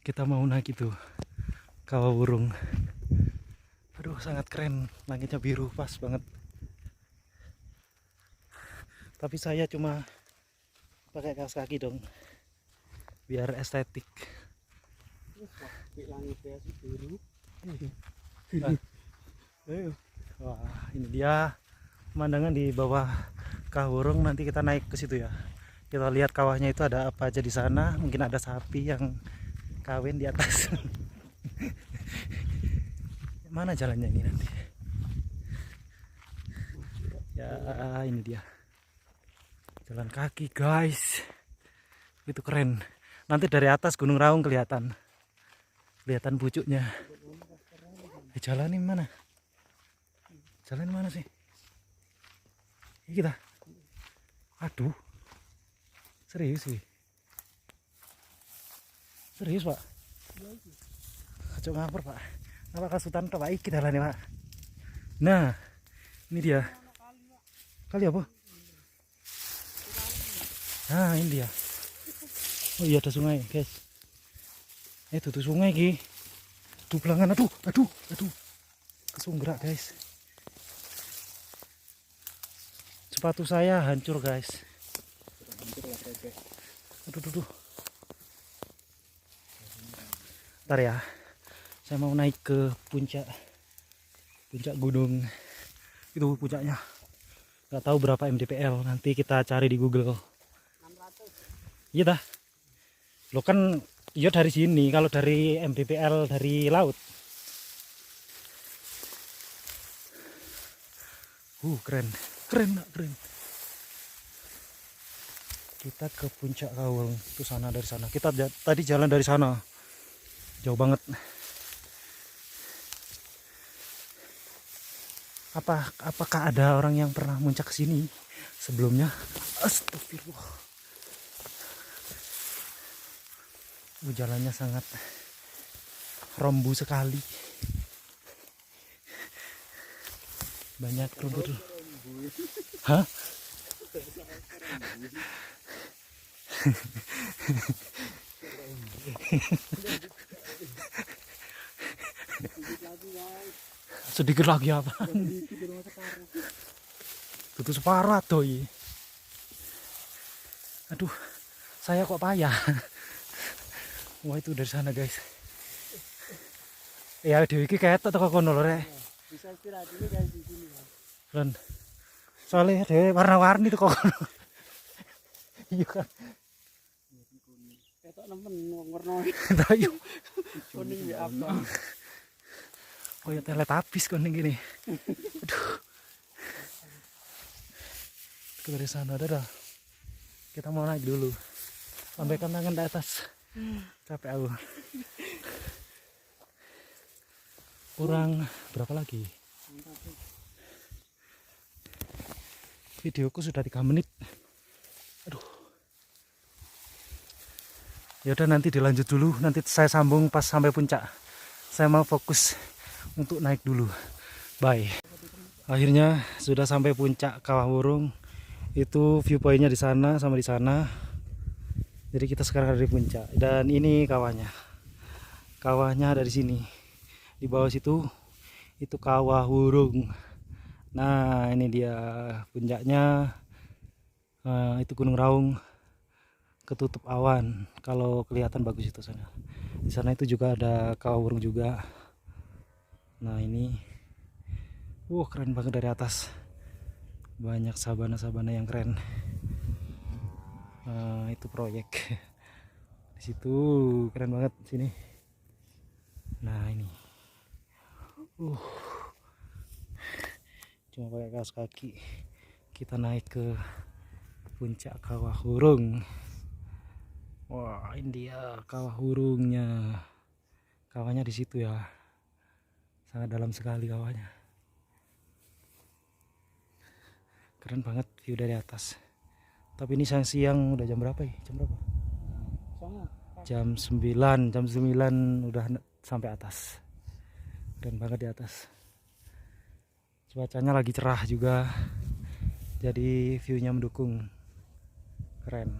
Kita mau naik itu Kawah Wurung. Aduh, sangat keren, langitnya biru, pas banget. Tapi saya cuma pakai kaos kaki dong, biar estetik. Langitnya biru. Wah, ini dia pemandangan di bawah Kawah Wurung. Nanti kita naik ke situ ya. Kita lihat kawahnya itu ada apa aja di sana. Mungkin ada sapi yang kawin di atas. Mana jalannya ini nanti? Ya, ini dia. Jalan kaki, guys. Itu keren. Nanti dari atas Gunung Raung kelihatan. Kelihatan pucuknya. Jalan ini mana? Jalan mana sih? Ini kita. Aduh. Serius sih. Serius, Pak. Kacau ngapur, Pak. Apa kasutan Pak iki dalane, Pak? Nah, ini dia. Kali apa? Nah, ini dia. Oh iya, ada sungai, guys. Itu tuh sungai ki. Aduh, belangan, aduh. Kesunggerak, guys. Sepatu saya hancur, guys. Aduh. Ntar ya, saya mau naik ke puncak gunung. Itu puncaknya. Gak tahu berapa mdpl, nanti kita cari di Google. 600. Iya dah. Lo kan iya dari sini, kalau dari mdpl dari laut. Keren. Kita ke puncak Kawah itu sana, dari sana. Kita tadi jalan dari sana. Jauh banget. Apakah ada orang yang pernah muncak ke sini sebelumnya? Astagfirullah. Jalannya sangat rombu sekali. Banyak rumput. Hah? Sedikit lagi apa? Tutup separuh atau aduh, saya kok payah. Wah, itu dari sana, guys. Ya dewi iki ketok teko kono lho rek. Bisa istirahat dulu guys di sini. Kan. Soalnya dewe warna-warni teko kono. Iya kan. Ketok nemen warna. Ayo. Kuning ya apa? Oh ya, teletubbies kuning gini. Aduh. Itu dari sana dah. Kita mau naik dulu. Lambaikan tangan di atas. Capek aku. Kurang berapa lagi? Videoku sudah 3 menit. Aduh. Ya udah, nanti dilanjut dulu. Nanti saya sambung pas sampai puncak. Saya mau fokus untuk naik dulu. Bye. Akhirnya sudah sampai puncak Kawah Wurung. Itu viewpointnya di sana sama di sana. Jadi kita sekarang ada di puncak. Dan ini kawahnya. Kawahnya ada di sini. Di bawah situ itu Kawah Wurung. Nah, ini dia puncaknya. Itu Gunung Raung ketutup awan. Kalau kelihatan bagus itu sana. Di sana itu juga ada Kawah Wurung juga. Nah, ini keren banget dari atas. Banyak sabana-sabana yang keren. Itu proyek. Di situ keren banget sini. Nah, ini. Cuma pakai kaos kaki kita naik ke puncak Kawah Wurung. Wah, ini dia Kawah Wurungnya. Kawahnya di situ ya. Sangat dalam sekali kawahnya. Keren banget view dari atas. Tapi ini siang udah jam berapa ya? Jam berapa? Jam 9 udah sampai atas. Keren banget di atas. Cuacanya lagi cerah juga. Jadi view-nya mendukung. Keren.